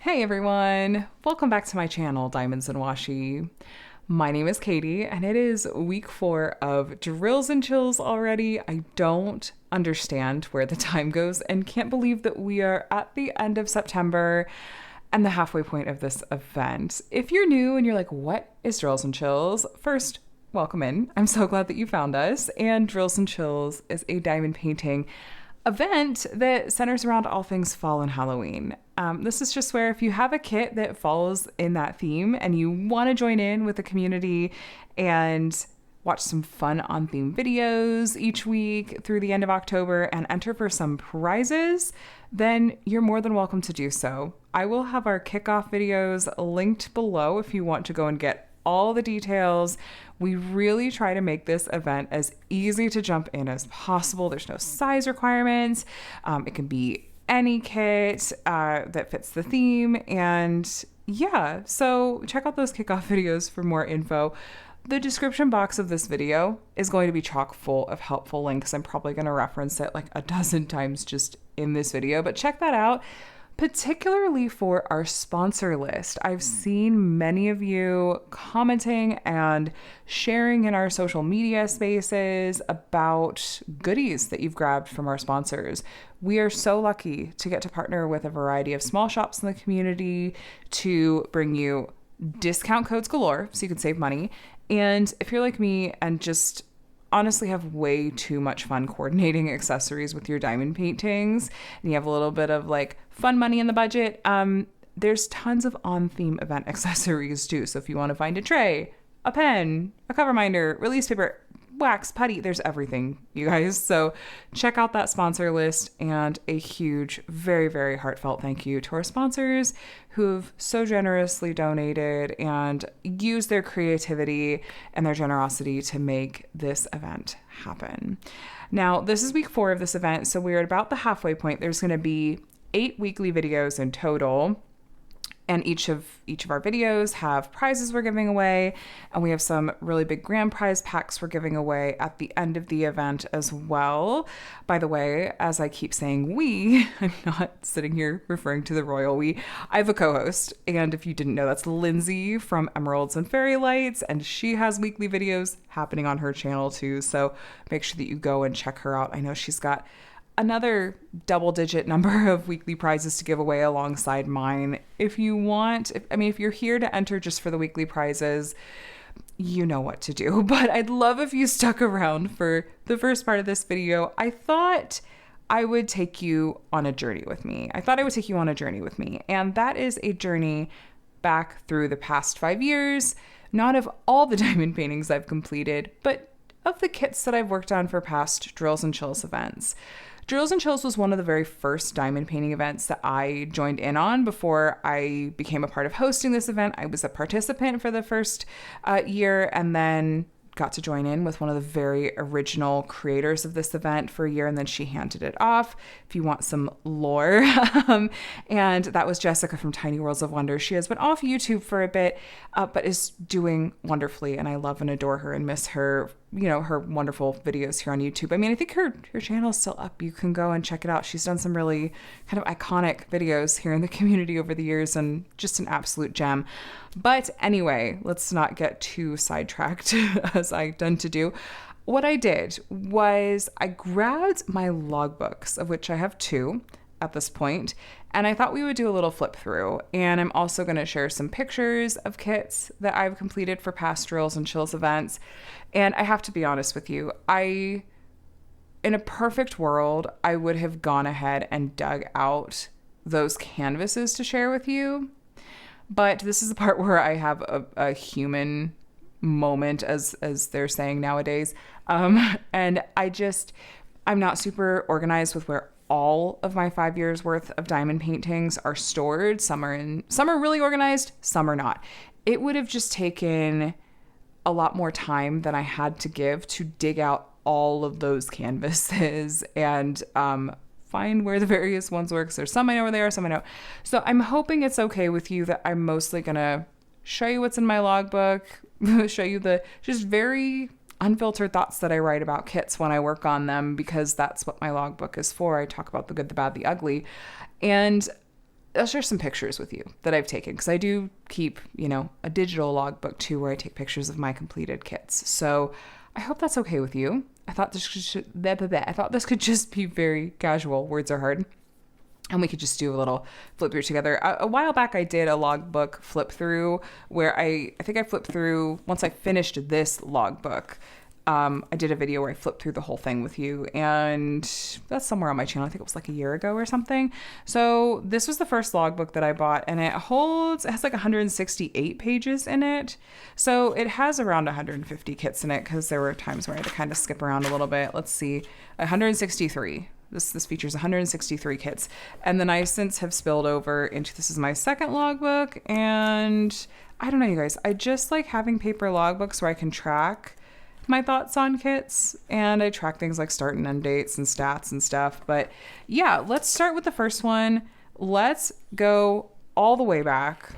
Hey everyone, welcome back to my channel, Diamonds and Washi. My name is Katie, and it is week 4 of drills and chills already. I don't understand where the time goes and can't believe that we are at the end of September and the halfway point of this event. If you're new and you're like, what is drills and chills? First, welcome in. I'm so glad that you found us. And drills and chills is a diamond painting event that centers around all things fall and Halloween. This is just where if you have a kit that falls in that theme and you want to join in with the community and watch some fun on theme videos each week through the end of October and enter for some prizes, then you're more than welcome to do so. I will have our kickoff videos linked below if you want to go and get all the details. We really try to make this event as easy to jump in as possible. There's no size requirements. It can be any kit that fits the theme. And yeah, so check out those kickoff videos for more info. The description box of this video is going to be chock full of helpful links. I'm probably going to reference it like a dozen times just in this video, but check that out. Particularly for our sponsor list. I've seen many of you commenting and sharing in our social media spaces about goodies that you've grabbed from our sponsors. We are so lucky to get to partner with a variety of small shops in the community to bring you discount codes galore so you can save money. And if you're like me and just honestly have way too much fun coordinating accessories with your diamond paintings and you have a little bit of like fun money in the budget, there's tons of on-theme event accessories too. So if you want to find a tray, a pen, a cover minder, release paper, wax, putty, there's everything, you guys. So check out that sponsor list, and a huge, very, very heartfelt thank you to our sponsors who've so generously donated and used their creativity and their generosity to make this event happen. Now, this is week 4 of this event, so we're at about the halfway point. There's going to be 8 weekly videos in total. And each of our videos have prizes we're giving away, and we have some really big grand prize packs we're giving away at the end of the event as well. By the way, as I keep saying we, I'm not sitting here referring to the royal we. I have a co-host, and if you didn't know, that's Lindsay from Emeralds and Fairy Lights, and she has weekly videos happening on her channel too, so make sure that you go and check her out. I know she's got another double-digit number of weekly prizes to give away alongside mine. If you want, if you're here to enter just for the weekly prizes, you know what to do. But I'd love if you stuck around for the first part of this video. I thought I would take you on a journey with me. And that is a journey back through the past 5 years, not of all the diamond paintings I've completed, but of the kits that I've worked on for past Drills and Chills events. Drills and Chills was one of the very first diamond painting events that I joined in on before I became a part of hosting this event. I was a participant for the first year, and then got to join in with one of the very original creators of this event for a year, and then she handed it off, if you want some lore. And that was Jessica from Tiny Worlds of Wonder. She has been off YouTube for a bit, but is doing wonderfully, and I love and adore her and miss her, her wonderful videos here on YouTube. I think her channel is still up. You can go and check it out. She's done some really kind of iconic videos here in the community over the years, and just an absolute gem. But anyway, let's not get too sidetracked as I tend to do. What I did was I grabbed my logbooks, of which I have 2 at this point, and I thought we would do a little flip through. And I'm also going to share some pictures of kits that I've completed for past Drills and Chills events. And I have to be honest with you, in a perfect world, I would have gone ahead and dug out those canvases to share with you. But this is the part where I have a human moment, as they're saying nowadays. And I'm not super organized with where all of my 5 years worth of diamond paintings are stored. Some are really organized, some are not. It would have just taken a lot more time than I had to give to dig out all of those canvases and find where the various ones were, because there's some I know where they are, some I know. So I'm hoping it's okay with you that I'm mostly gonna show you what's in my logbook, show you the just very unfiltered thoughts that I write about kits when I work on them, because that's what my logbook is for. I talk about the good, the bad, the ugly. And I'll share some pictures with you that I've taken, because I do keep, you know, a digital logbook too, where I take pictures of my completed kits. So I hope that's okay with you. I thought this could just be very casual. Words are hard. And we could just do a little flip through together. A while back, I did a logbook flip through where I think I flipped through, once I finished this logbook, I did a video where I flipped through the whole thing with you, and that's somewhere on my channel. I think it was like a year ago or something. So this was the first logbook that I bought, and it has like 168 pages in it. So it has around 150 kits in it, because there were times where I had to kind of skip around a little bit. Let's see, 163. This features 163 kits. And then I since have spilled over into, this is my second logbook, and I don't know, you guys, I just like having paper logbooks where I can track my thoughts on kits, and I track things like start and end dates and stats and stuff. But yeah, let's start with the first one. Let's go all the way back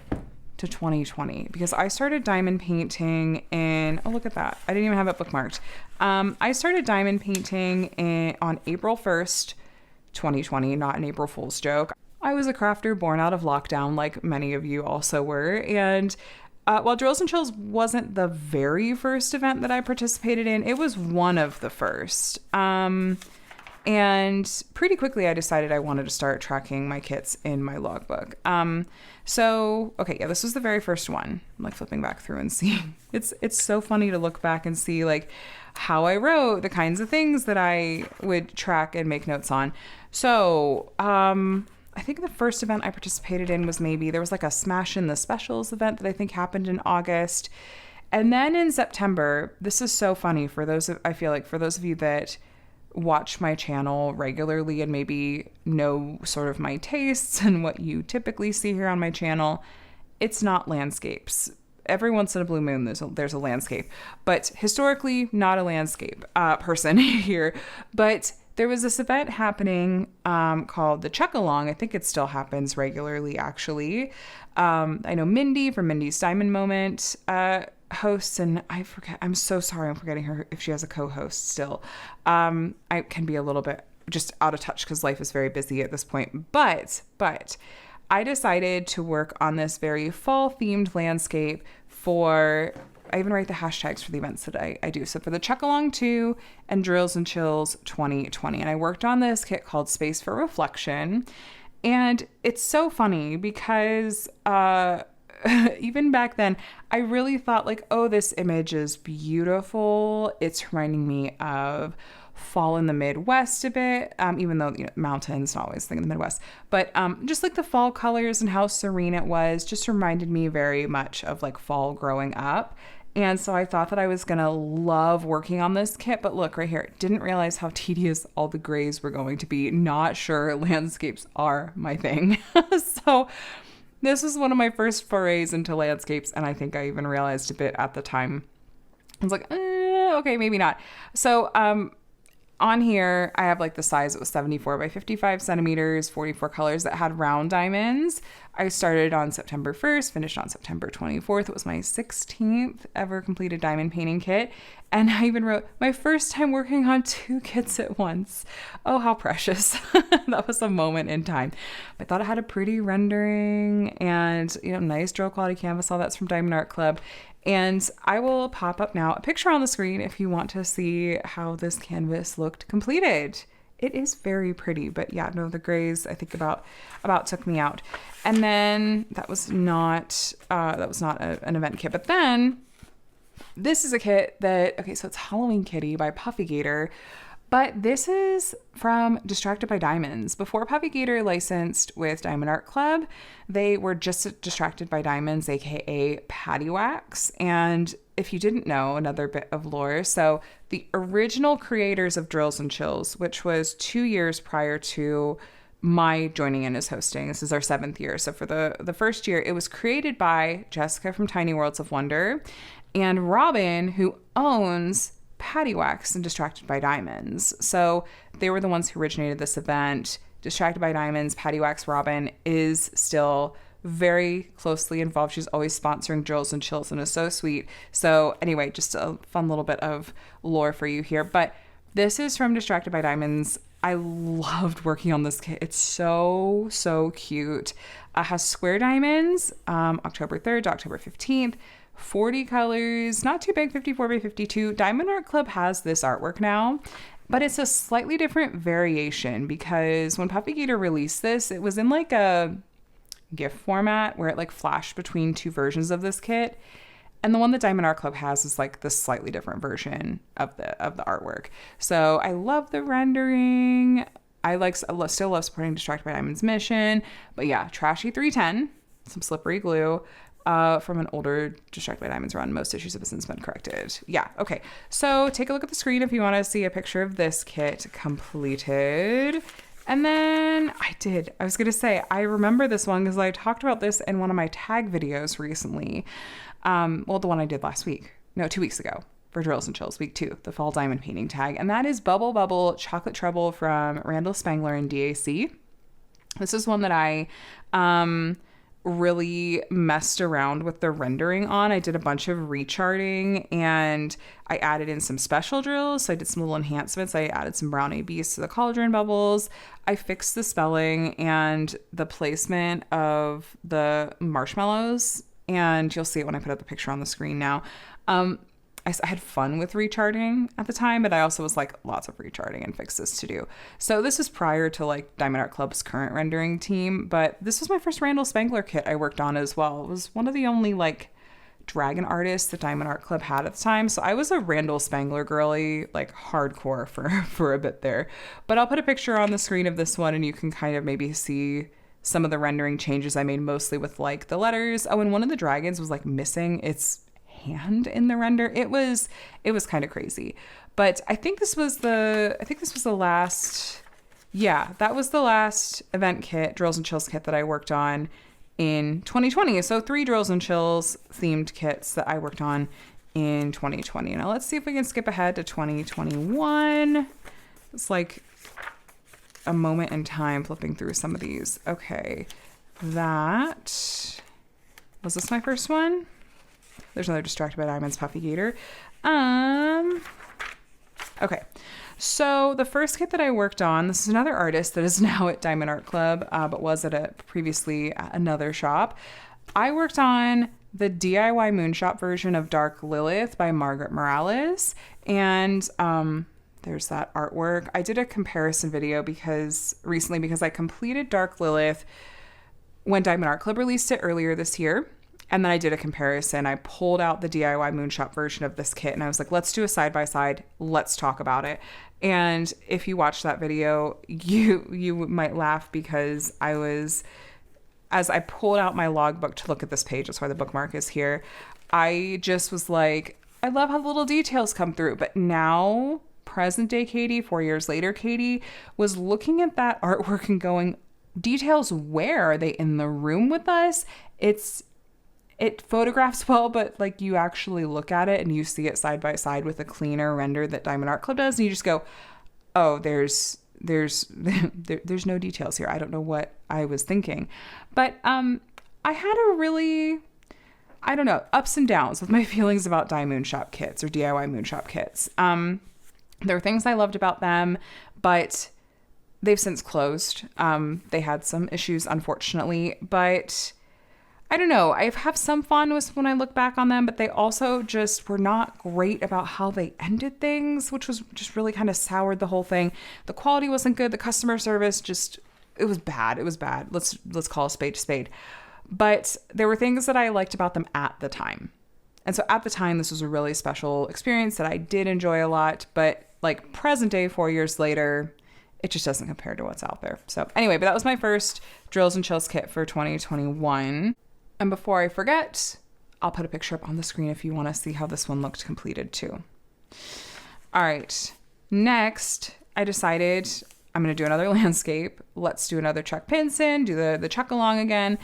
to 2020, because I started diamond painting in, oh, look at that. I didn't even have it bookmarked. I started diamond painting on April 1st, 2020, not an April Fool's joke. I was a crafter born out of lockdown, like many of you also were. And while Drills and Chills wasn't the very first event that I participated in, it was one of the first. And pretty quickly I decided I wanted to start tracking my kits in my logbook. So, okay, yeah, this was the very first one. I'm like flipping back through and seeing. It's so funny to look back and see like how I wrote, the kinds of things that I would track and make notes on. So, I think the first event I participated in was there was like a Smash in the Specials event that I think happened in August. And then in September, this is so funny I feel like for those of you that watch my channel regularly and maybe know sort of my tastes and what you typically see here on my channel, it's not landscapes. Every once in a blue moon, there's a landscape, but historically not a landscape person here. But there was this event happening called the Check Along. I think it still happens regularly, actually. I know Mindy from Mindy's Diamond Moment hosts, and I forget, I'm so sorry I'm forgetting her if she has a co-host still. I can be a little bit just out of touch because life is very busy at this point. But I decided to work on this very fall-themed landscape I even write the hashtags for the events that I do. So for the Check Along 2 and Drills and Chills 2020. And I worked on this kit called Space for Reflection. And it's so funny because even back then, I really thought like, oh, this image is beautiful. It's reminding me of fall in the Midwest a bit, even though, you know, mountains, not always think in the Midwest, but just like the fall colors and how serene it was just reminded me very much of like fall growing up. And so I thought that I was going to love working on this kit, but look right here, didn't realize how tedious all the grays were going to be. Not sure landscapes are my thing. So this was one of my first forays into landscapes, and I think I even realized a bit at the time. I was like, okay, maybe not. So on here, I have like the size, it was 74 by 55 centimeters, 44 colors that had round diamonds. I started on September 1st, finished on September 24th. It was my 16th ever completed diamond painting kit. And I even wrote my first time working on 2 kits at once. Oh, how precious. That was a moment in time. I thought it had a pretty rendering and, you know, nice drill quality canvas. All that's from Diamond Art Club. And I will pop up now a picture on the screen if you want to see how this canvas looked completed. It is very pretty, but yeah, no, the grays I think about took me out. And then that was not an event kit. But then this is a kit that, okay, so it's Halloween Kitty by Puffy Gator. But this is from Distracted by Diamonds. Before Puffy Gator licensed with Diamond Art Club, they were just Distracted by Diamonds, aka WeeWax. And if you didn't know, another bit of lore. So the original creators of Drills and Chills, which was 2 years prior to my joining in as hosting. This is our 7th year. So for the first year, it was created by Jessica from Tiny Worlds of Wonder and Robin, who owns WeeWax and Distracted by Diamonds. So they were the ones who originated this event. Distracted by Diamonds, WeeWax Robin is still very closely involved. She's always sponsoring Drills and Chills and is so sweet. So anyway, just a fun little bit of lore for you here. But this is from Distracted by Diamonds. I loved working on this kit. It's so, so cute. It has square diamonds, October 3rd to October 15th, 40 colors, not too big, 54 by 52. Diamond Art Club has this artwork now, but it's a slightly different variation because when Puffy Gator released this, it was in like a GIF format where it like flashed between two versions of this kit. And the one that Diamond Art Club has is like the slightly different version of the artwork. So I love the rendering. I still love supporting Distracted by Diamonds mission. But yeah, Trashy 310, some slippery glue from an older Distracted by Diamonds run. Most issues have since been corrected. Yeah, okay. So take a look at the screen if you want to see a picture of this kit completed. And then I was going to say, I remember this one because I talked about this in one of my tag videos recently. Well, the one I did 2 weeks ago for Drills and Chills, week 2, the fall diamond painting tag. And that is Bubble Bubble Chocolate Trouble from Randall Spangler and DAC. This is one that I really messed around with the rendering on. I did a bunch of recharting and I added in some special drills. So I did some little enhancements. I added some brown ABs to the cauldron bubbles. I fixed the spelling and the placement of the marshmallows. And you'll see it when I put up the picture on the screen now. I had fun with recharting at the time, but I also was like, lots of recharting and fixes to do. So this is prior to like Diamond Art Club's current rendering team, but this was my first Randall Spangler kit I worked on as well. It was one of the only like dragon artists that Diamond Art Club had at the time. So I was a Randall Spangler girly, like hardcore for a bit there. But I'll put a picture on the screen of this one and you can kind of maybe see some of the rendering changes I made, mostly with like the letters. Oh, and one of the dragons was like missing its hand in the render. It was kind of crazy. But I think this was the last, yeah, that was the last event kit, Drills and Chills kit that I worked on in 2020. So 3 Drills and Chills themed kits that I worked on in 2020. Now let's see if we can skip ahead to 2021. It's like a moment in time flipping through some of these. Okay, was this my first one? There's another Distracted by Diamonds Puffy Gator. Okay, so the first kit that I worked on, this is another artist that is now at Diamond Art Club, but was previously at another shop. I worked on the DIY Moonshop version of Dark Lilith by Margaret Morales, and there's that artwork. I did a comparison video because I completed Dark Lilith when Diamond Art Club released it earlier this year. And then I did a comparison. I pulled out the DIY Moonshop version of this kit and I was like, let's do a side-by-side. Let's talk about it. And if you watch that video, you might laugh because as I pulled out my logbook to look at this page, that's why the bookmark is here, I just was like, I love how the little details come through. But now, present day Katie, 4 years later Katie, was looking at that artwork and going, details where? Are they in the room with us? It photographs well, but like you actually look at it and you see it side by side with a cleaner render that Diamond Art Club does, and you just go, oh, there's no details here. I don't know what I was thinking. But I had a really, I don't know, ups and downs with my feelings about Moonshop kits or DIY Moonshop kits. There were things I loved about them, but they've since closed. They had some issues, unfortunately, but I don't know. I have some fondness when I look back on them, but they also just were not great about how they ended things, which was just really kind of soured the whole thing. The quality wasn't good. The customer service it was bad. It was bad. Let's call a spade a spade. But there were things that I liked about them at the time. And so at the time, this was a really special experience that I did enjoy a lot. But like present day, 4 years later, it just doesn't compare to what's out there. So anyway, but that was my first Drills and Chills kit for 2021. And before I forget, I'll put a picture up on the screen if you want to see how this one looked completed too. All right. Next, I decided I'm going to do another landscape. Let's do another Chuck Pinson, do the Chuck along again.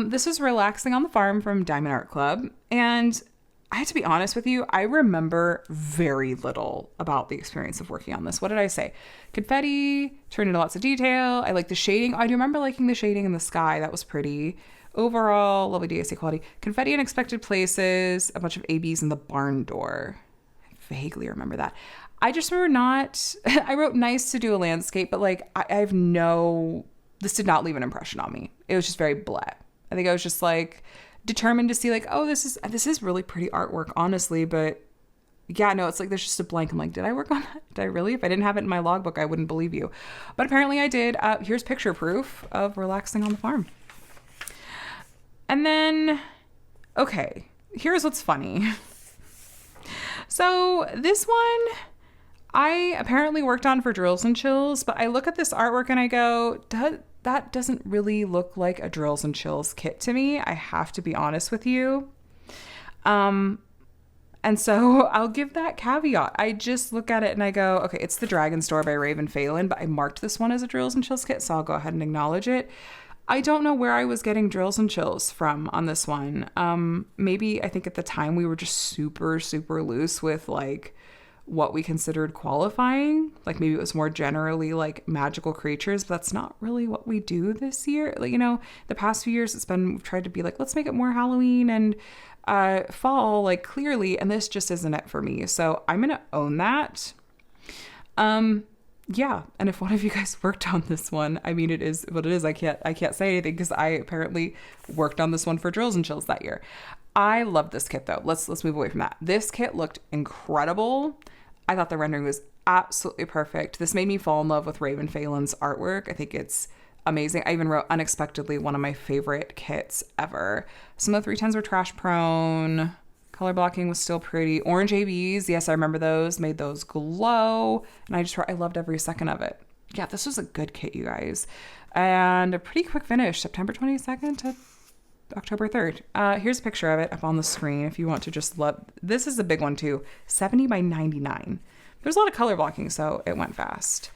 This is Relaxing on the Farm from Diamond Art Club. And I have to be honest with you, I remember very little about the experience of working on this. What did I say? Confetti, turned into lots of detail. I like the shading. I do remember liking the shading in the sky. That was pretty. Overall, lovely DAC quality. Confetti in unexpected places, a bunch of ABs in the barn door. I vaguely remember that. I just remember not, I wrote nice to do a landscape, but like, this did not leave an impression on me. It was just very blah. I think I was just like determined to see like, oh, this is really pretty artwork, honestly. But yeah, no, it's like, there's just a blank. I'm like, did I work on that? Did I really? If I didn't have it in my logbook, I wouldn't believe you. But apparently I did. Here's picture proof of relaxing on the farm. And then, okay, here's what's funny. So this one, I apparently worked on for Drills and Chills, but I look at this artwork and I go, that doesn't really look like a Drills and Chills kit to me. I have to be honest with you. And so I'll give that caveat. I just look at it and I go, okay, it's the Dragon Store by Raven Phelan, but I marked this one as a Drills and Chills kit, so I'll go ahead and acknowledge it. I don't know where I was getting Drills and Chills from on this one. Maybe I think at the time we were just super, super loose with like what we considered qualifying. Like maybe it was more generally like magical creatures, but that's not really what we do this year. Like, you know, the past few years we've tried to be like, let's make it more Halloween and fall, like clearly, and this just isn't it for me. So I'm going to own that. Yeah, and if one of you guys worked on this one, I mean, it is what it is. I can't say anything because I apparently worked on this one for Drills and Chills that year. I love this kit though. Let's move away from that. This kit looked incredible. I thought the rendering was absolutely perfect. This made me fall in love with Raven Phelan's artwork. I think it's amazing. I even wrote unexpectedly one of my favorite kits ever. Some of the 310s were trash prone. Color blocking was still pretty. Orange ABs, yes, I remember those. Made those glow. And I loved every second of it. Yeah, this was a good kit, you guys. And a pretty quick finish, September 22nd to October 3rd. Here's a picture of it up on the screen if you want to just love. This is a big one too, 70 by 99. There's a lot of color blocking, so it went fast.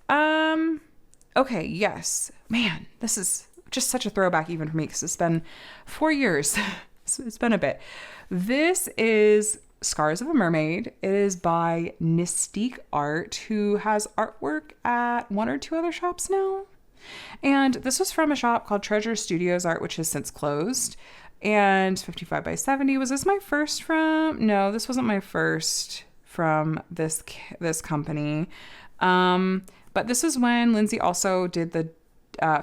Okay, yes. Man, this is just such a throwback even for me because it's been 4 years. It's been a bit. This is Scars of a Mermaid. It is by Mystique Art, who has artwork at one or two other shops now. And this was from a shop called Treasure Studios Art, which has since closed. And 55 by 70. Was this my first from? No, this wasn't my first from this company. But this is when Lindsay also did the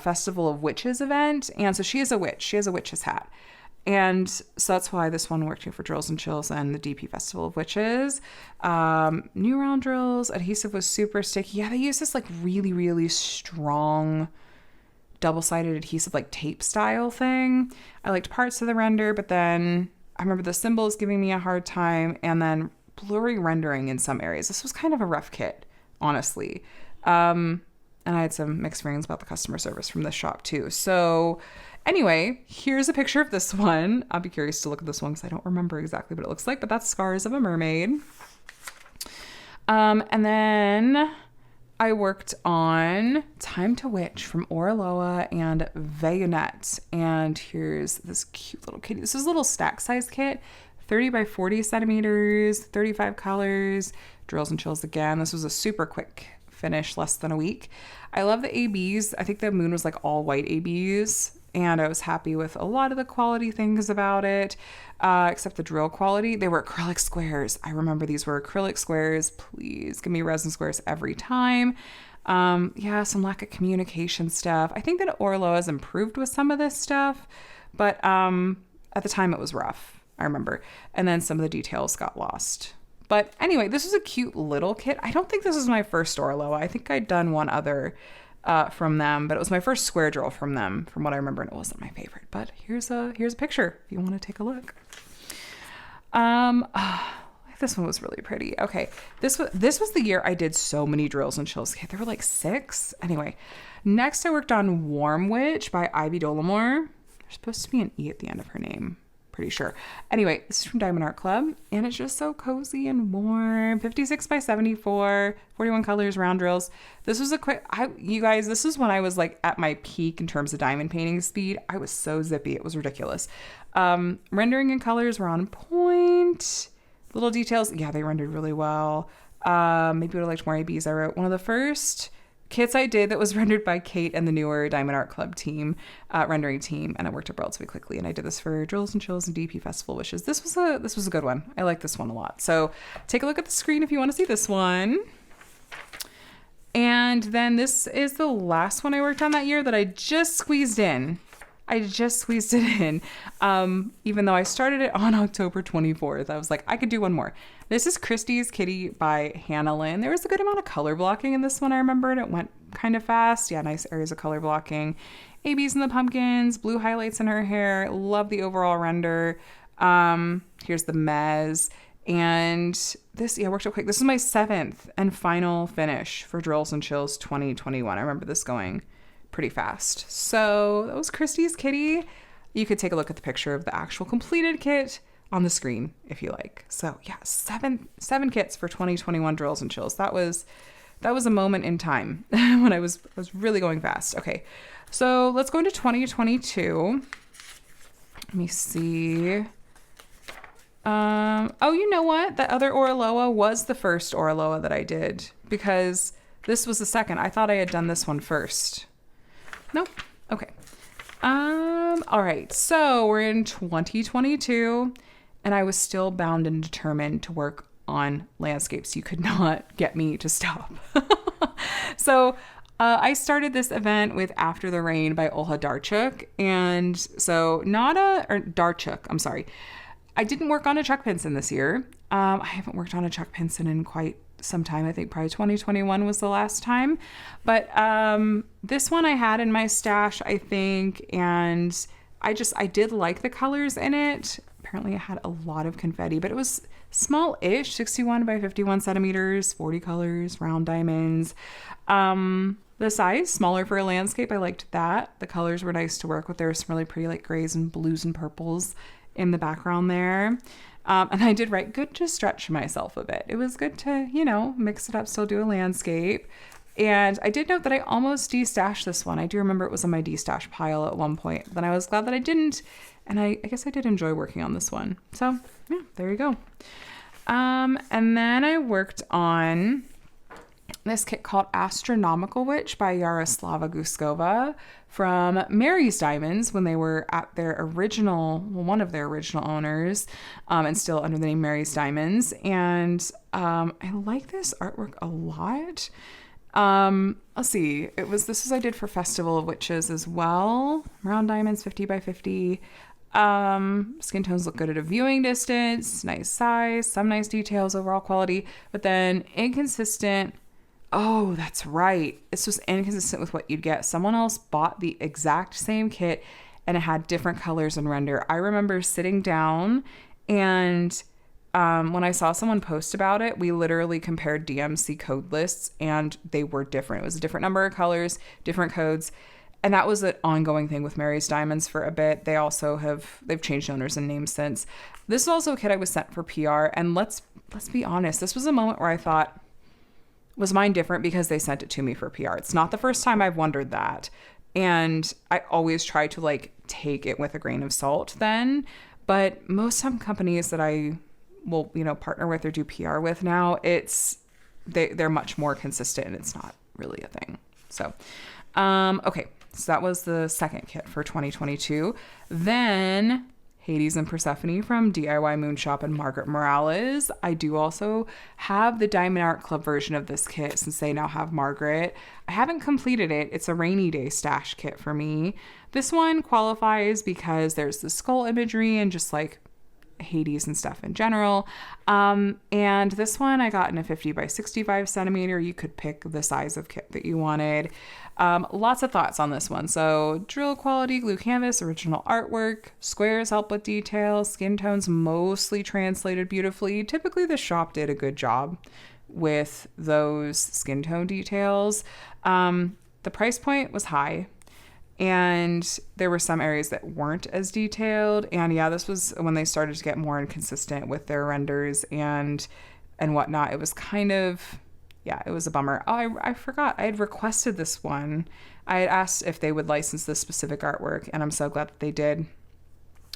Festival of Witches event. And so she is a witch. She has a witch's hat. And so that's why this one worked here for Drills and Chills and the DP Festival of Witches. New round drills. Adhesive was super sticky. Yeah, they used this like really, really strong double-sided adhesive, like tape style thing. I liked parts of the render, but then I remember the symbols giving me a hard time and then blurry rendering in some areas. This was kind of a rough kit, honestly. And I had some mixed feelings about the customer service from this shop too. So anyway, here's a picture of this one. I'll be curious to look at this one because I don't remember exactly what it looks like, but that's Scars of a Mermaid. And then I worked on Time to Witch from Oraloa and Vayonette. And here's this cute little kitty. This is a little stack size kit, 30 by 40 centimeters, 35 colors, Drills and Chills again. This was a super quick finish, less than a week. I love the ABs. I think the moon was like all white ABs. And I was happy with a lot of the quality things about it, except the drill quality. They were acrylic squares. I remember these were acrylic squares. Please give me resin squares every time. Yeah, some lack of communication stuff. I think that Orlo has improved with some of this stuff, but at the time it was rough, I remember. And then some of the details got lost. But anyway, this was a cute little kit. I don't think this was my first Orlo. I think I'd done one other from them, but it was my first square drill from them, from what I remember, and it wasn't my favorite. But here's a picture if you want to take a look. This one was really pretty. Okay, this was the year I did so many Drills and Chills. There were like 6. Anyway, next I worked on Warm Witch by Ivy Dollamore. There's supposed to be an E at the end of her name. Pretty sure. Anyway, this is from Diamond Art Club, and it's just so cozy and warm. 56 by 74, 41 colors, round drills. This was a quick, you guys, this is when I was like at my peak in terms of diamond painting speed. I was so zippy. It was ridiculous. Rendering and colors were on point. Little details. Yeah, they rendered really well. Maybe I would have liked more ABs. I wrote one of the first kits I did that was rendered by Kate and the newer Diamond Art Club team, rendering team, and it worked out relatively quickly. And I did this for Drills and Chills and DP Festival Wishes. This was a good one. I like this one a lot. So take a look at the screen if you want to see this one. And then this is the last one I worked on that year that I just squeezed in. Even though I started it on October 24th. I was like, I could do one more. This is Christie's Kitty by Hannah Lynn. There was a good amount of color blocking in this one, I remember, and it went kind of fast. Yeah, nice areas of color blocking. ABs in the pumpkins, blue highlights in her hair. Love the overall render. Here's the mez. And this, worked out quick. This is my 7th and final finish for Drills and Chills 2021. I remember this going pretty fast. So that was Christie's Kitty. You could take a look at the picture of the actual completed kit on the screen if you like. So yeah, seven kits for 2021 Drills and Chills. That was a moment in time when I was really going fast. Okay, so let's go into 2022. Let me see. Oh, you know what? That other Oraloa was the first Oraloa that I did because this was the second. I thought I had done this one first. Nope. Okay. All right. So we're in 2022 and I was still bound and determined to work on landscapes. You could not get me to stop. So, I started this event with After the Rain by Olha Darchuk. And so Darchuk, I'm sorry. I didn't work on a Chuck Pinson this year. I haven't worked on a Chuck Pinson in quite some time. I think probably 2021 was the last time. But this one I had in my stash, I think, and I did like the colors in it. Apparently it had a lot of confetti, but it was small-ish, 61 by 51 centimeters, 40 colors, round diamonds. The size, smaller for a landscape, I liked that. The colors were nice to work with. There were some really pretty like grays and blues and purples in the background there. And I did write good to stretch myself a bit. It was good to, mix it up, still do a landscape. And I did note that I almost destashed this one. I do remember it was on my destash pile at one point. Then I was glad that I didn't. And I guess I did enjoy working on this one. So yeah, there you go. And then I worked on this kit called Astronomical Witch by Yaroslava Guskova from Mary's Diamonds when they were at their one of their original owners, and still under the name Mary's Diamonds. And I like this artwork a lot. Let's see. This was I did for Festival of Witches as well. Round diamonds, 50 by 50. Skin tones look good at a viewing distance. Nice size, some nice details, overall quality, but then inconsistent. Oh, that's right. This was inconsistent with what you'd get. Someone else bought the exact same kit and it had different colors and render. I remember sitting down and when I saw someone post about it, we literally compared DMC code lists and they were different. It was a different number of colors, different codes. And that was an ongoing thing with Mary's Diamonds for a bit. They also they've changed owners and names since. This is also a kit I was sent for PR. And let's be honest, this was a moment where I thought, was mine different because they sent it to me for PR? It's not the first time I've wondered that. And I always try to take it with a grain of salt then. But some companies that I will, partner with or do PR with now, they're much more consistent and it's not really a thing. So, okay. So that was the second kit for 2022. Then Hades and Persephone from DIY Moonshop and Margaret Morales. I do also have the Diamond Art Club version of this kit since they now have Margaret. I haven't completed it. It's a rainy day stash kit for me. This one qualifies because there's the skull imagery and just Hades and stuff in general. And this one I got in a 50 by 65 centimeter. You could pick the size of kit that you wanted. Lots of thoughts on this one. So drill quality, glue canvas, original artwork, squares help with details, skin tones mostly translated beautifully. Typically the shop did a good job with those skin tone details. The price point was high. And there were some areas that weren't as detailed. And yeah, this was when they started to get more inconsistent with their renders and whatnot. It was kind of, it was a bummer. Oh, I forgot. I had requested this one. I had asked if they would license this specific artwork, and I'm so glad that they did.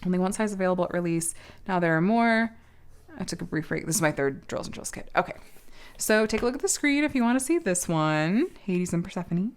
Only one size available at release. Now there are more. I took a brief break. This is my third Drills and Chills kit. Okay. So take a look at the screen if you want to see this one. Hades and Persephone.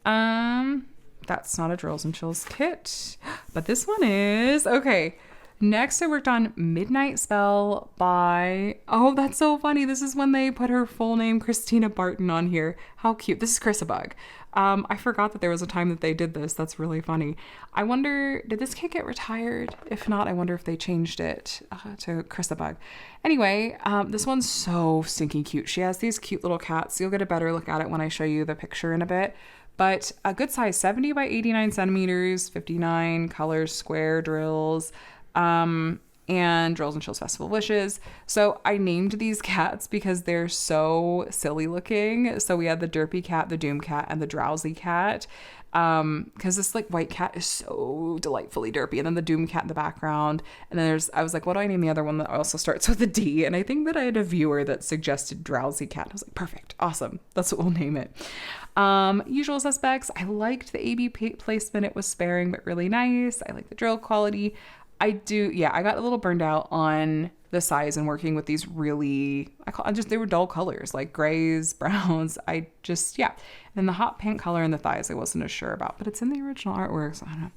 That's not a Drills and Chills kit, but this one is. Okay. Next, I worked on Midnight Spell by, oh, that's so funny. This is when they put her full name, Christina Barton, on here. How cute. This is Chrisabug. I forgot that there was a time that they did this. That's really funny. I wonder, did this kit get retired? If not, I wonder if they changed it to Chrisabug. Anyway, this one's so stinking cute. She has these cute little cats. You'll get a better look at it when I show you the picture in a bit. But a good size, 70 by 89 centimeters, 59 colors, square drills. And Drills and Chills Festival Wishes. So I named these cats because they're so silly looking. So we had the Derpy cat, the Doom cat, and the Drowsy cat. Because this like white cat is so delightfully derpy, and then the Doom cat in the background. And then I was like, what do I name the other one that also starts with a D? And I think that I had a viewer that suggested Drowsy cat. I was like, perfect, awesome, that's what we'll name it. Usual Suspects. I liked the AB placement. It was sparing but really nice. I like the drill quality. I got a little burned out on the size and working with these really, they were dull colors, like grays, browns. And then the hot pink color in the thighs, I wasn't as sure about, but it's in the original artwork, so I don't know.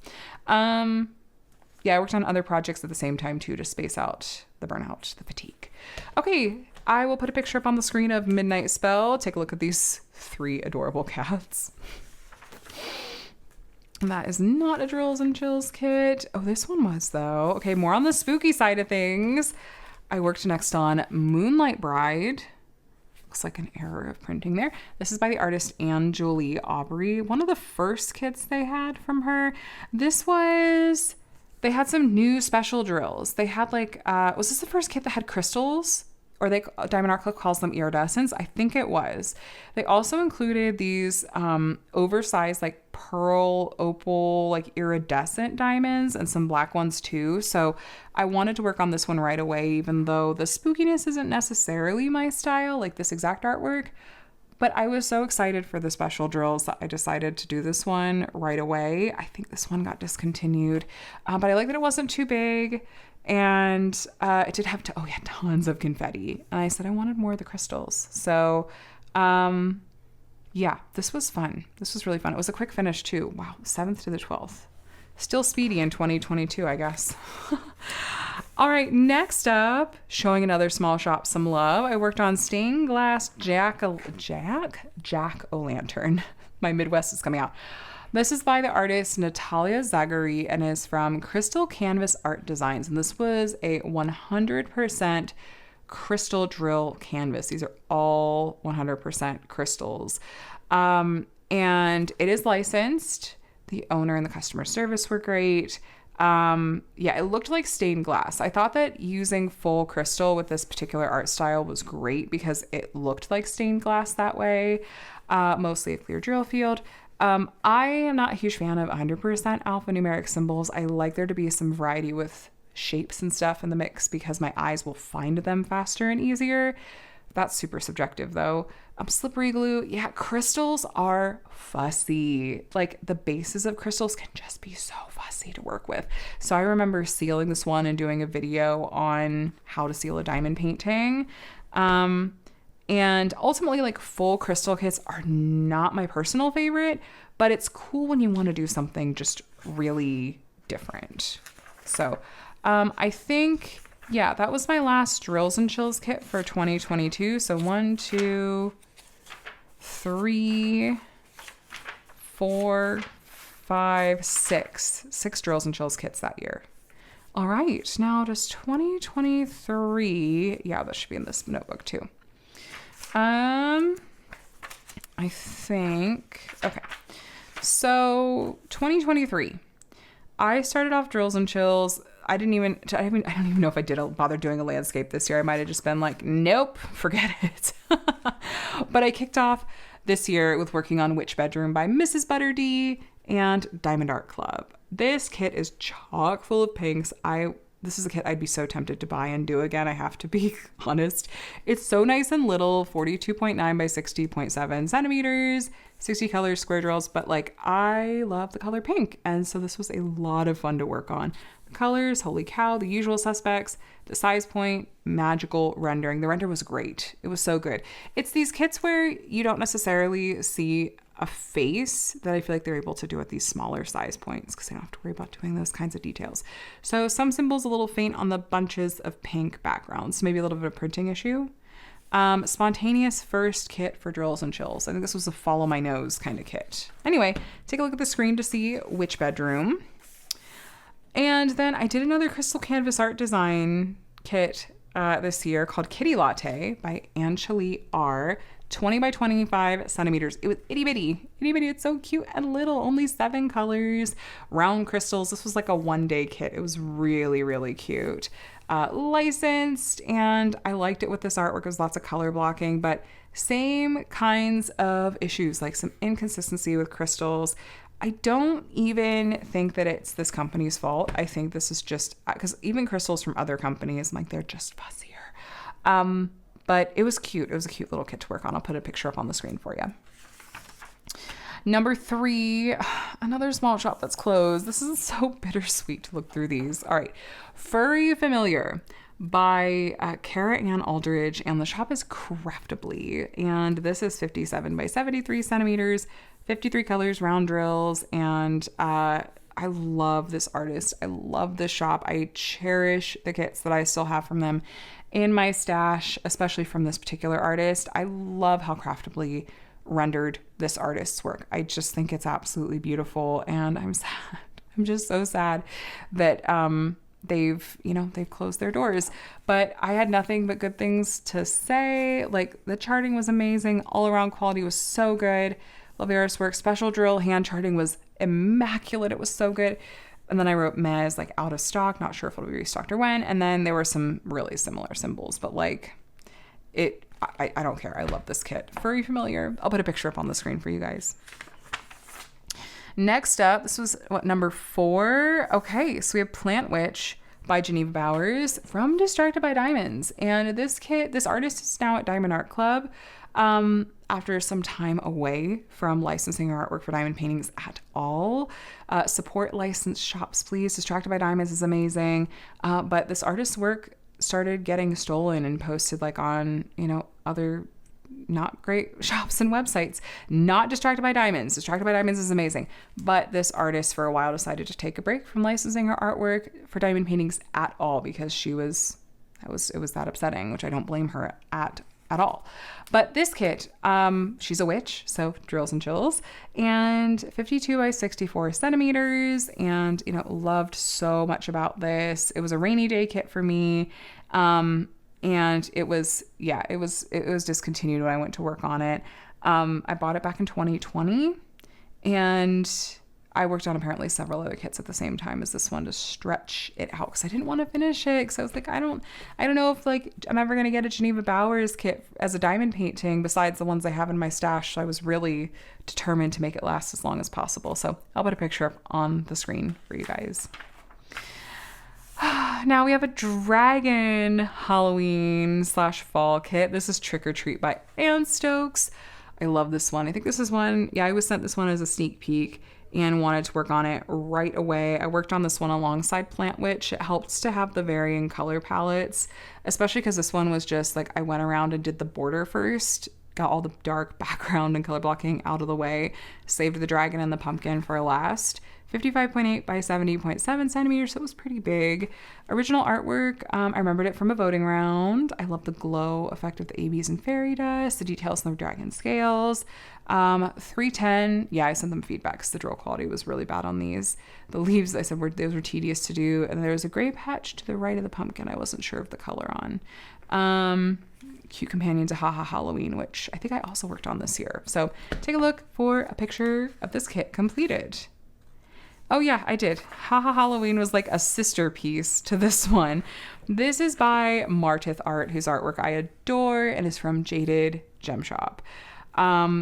I worked on other projects at the same time too, to space out the burnout, the fatigue. Okay, I will put a picture up on the screen of Midnight Spell. Take a look at these 3 adorable cats. That is not a Drills and Chills kit. Oh, this one was though. Okay, more on the spooky side of things. I worked next on Moonlight Bride. Looks like an error of printing there. This is by the artist Anne Jolie Aubrey. One of the first kits they had from her. They had some new special drills. They had was this the first kit that had crystals? Or Diamond Art Club calls them iridescents. I think it was. They also included these oversized pearl opal iridescent diamonds and some black ones too. So I wanted to work on this one right away, even though the spookiness isn't necessarily my style, like this exact artwork. But I was so excited for the special drills that I decided to do this one right away. I think this one got discontinued, but I like that it wasn't too big. And it did have tons of confetti. And I said I wanted more of the crystals. So, this was fun. This was really fun. It was a quick finish too. Wow, 7th to the 12th. Still speedy in 2022, I guess. All right, next up, showing another small shop some love. I worked on stained glass jack-o'-lantern. My Midwest is coming out. This is by the artist Natalia Zagari and is from Crystal Canvas Art Designs. And this was a 100% crystal drill canvas. These are all 100% crystals. And it is licensed. The owner and the customer service were great. It looked like stained glass. I thought that using full crystal with this particular art style was great because it looked like stained glass that way. Mostly a clear drill field. I am not a huge fan of 100% alphanumeric symbols. I like there to be some variety with shapes and stuff in the mix because my eyes will find them faster and easier. That's super subjective though. Slippery glue. Yeah, crystals are fussy. The bases of crystals can just be so fussy to work with. So I remember sealing this one and doing a video on how to seal a diamond painting. And ultimately, full crystal kits are not my personal favorite, but it's cool when you want to do something just really different. So I think, that was my last Drills and Chills kit for 2022. So 1, 2, 3, 4, 5, 6. 6 Drills and Chills kits that year. All right, now does 2023, that should be in this notebook too. I think, okay. So 2023, I started off Drills and Chills. I don't even know if I bother doing a landscape this year. I might've just been like, nope, forget it. But I kicked off this year with working on Witch Bedroom by Mrs. Butterdee and Diamond Art Club. This kit is chock full of pinks. This this is a kit I'd be so tempted to buy and do again. I have to be honest. It's so nice and little, 42.9 by 60.7 centimeters, 60 colors, square drills, but like I love the color pink. And so this was a lot of fun to work on. The colors, holy cow, the usual suspects, the size point, magical rendering. The render was great. It was so good. It's these kits where you don't necessarily see a face that I feel like they're able to do at these smaller size points because they don't have to worry about doing those kinds of details. So some symbols a little faint on the bunches of pink backgrounds, so maybe a little bit of printing issue. Spontaneous first kit for drills and chills. I think this was a follow my nose kind of kit. Anyway, take a look at the screen to see which bedroom. And then I did another crystal canvas art design kit this year called Kitty Latte by Anchali R. 20 by 25 centimeters. It was itty bitty. It's so cute and little, only 7 colors, round crystals. This was like a 1-day kit. It was really, really cute. Licensed, and I liked it with this artwork. It was lots of color blocking, but same kinds of issues, like some inconsistency with crystals. I don't even think that it's this company's fault. I think this is just, because even crystals from other companies, I'm like, they're just fussier. But it was cute. It was a cute little kit to work on. I'll put a picture up on the screen for you. Number 3, another small shop that's closed. This is so bittersweet to look through these. All right. Furry Familiar by Cara Ann Aldridge, and the shop is Craftably. And this is 57 by 73 centimeters, 53 colors, round drills, and I love this artist. I love this shop. I cherish the kits that I still have from them in my stash, especially from this particular artist. I love how Craftably rendered this artist's work. I just think it's absolutely beautiful, and I'm sad. I'm just so sad that they've closed their doors. But I had nothing but good things to say. Like, the charting was amazing. All around quality was so good. Love the artist's work. Special drill hand charting was immaculate. It was so good. And then I wrote meh is like out of stock, not sure if it'll be restocked or when. And then there were some really similar symbols, but like I don't care. I love this kit. Furry Familiar. I'll put a picture up on the screen for you guys. Next up, this was number 4. Okay, so we have Plant Witch by Geneva Bowers from Distracted by Diamonds. And this artist is now at Diamond Art Club. After some time away from licensing her artwork for diamond paintings at all. Support licensed shops, please. Distracted by Diamonds is amazing. But this artist's work started getting stolen and posted like on, other not great shops and websites. Not Distracted by Diamonds. Distracted by Diamonds is amazing. But this artist for a while decided to take a break from licensing her artwork for diamond paintings at all because it was that upsetting, which I don't blame her at all. But this kit, she's a witch, so drills and chills, and 52 by 64 centimeters, and loved so much about this. It was a rainy day kit for me, and it was discontinued when I went to work on it. I bought it back in 2020, and I worked on apparently several other kits at the same time as this one to stretch it out because I didn't want to finish it because I was like, I don't know if like I'm ever going to get a Geneva Bowers kit as a diamond painting besides the ones I have in my stash. So I was really determined to make it last as long as possible. So I'll put a picture up on the screen for you guys. Now we have a dragon Halloween / fall kit. This is Trick or Treat by Ann Stokes. I love this one. I think this is one, I was sent this one as a sneak peek and wanted to work on it right away. I worked on this one alongside Plant Witch. It helped to have the varying color palettes, especially because this one was just like I went around and did the border first, got all the dark background and color blocking out of the way, saved the dragon and the pumpkin for last. 55.8 by 70.7 centimeters, so it was pretty big. Original artwork, I remembered it from a voting round. I love the glow effect of the ABs and fairy dust, the details in the dragon scales. 310, I sent them feedback because the drill quality was really bad on these. The leaves, I said, those were tedious to do, and there was a gray patch to the right of the pumpkin I wasn't sure of the color on. Cute companion to Haha Halloween, which I think I also worked on this year. So take a look for a picture of this kit completed. Oh yeah, I did. Haha Halloween was like a sister piece to this one. This is by Martith Art, whose artwork I adore and is from Jaded Gem Shop.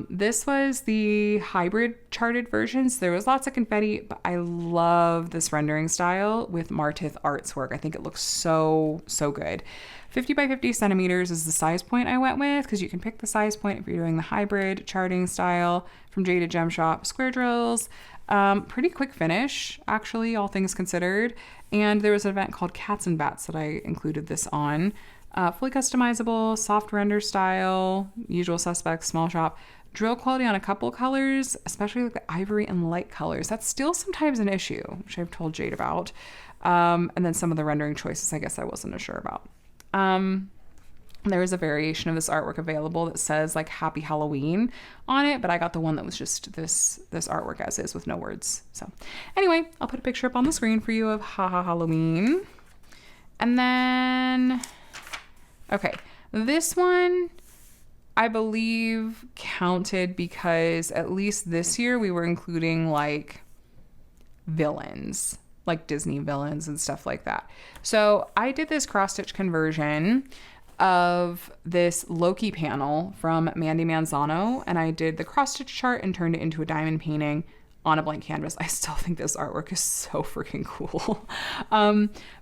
This was the hybrid charted versions. There was lots of confetti, but I love this rendering style with Martith Arts work. I think it looks so, so good. 50 by 50 centimeters is the size point I went with, because you can pick the size point if you're doing the hybrid charting style from Jaded Gem Shop. Square drills, pretty quick finish, actually, all things considered. And there was an event called Cats and Bats that I included this on. Fully customizable, soft render style, usual suspects, small shop. Drill quality on a couple colors, especially like the ivory and light colors. That's still sometimes an issue, which I've told Jade about. And then some of the rendering choices, I guess I wasn't as sure about. There is a variation of this artwork available that says like Happy Halloween on it, but I got the one that was just this artwork as is with no words. So anyway, I'll put a picture up on the screen for you of Haha Halloween. And then, okay, this one I believe counted because at least this year we were including like villains, like Disney villains and stuff like that. So I did this cross-stitch conversion of this Loki panel from Mandy Manzano, and I did the cross-stitch chart and turned it into a diamond painting on a blank canvas. I still think this artwork is so freaking cool.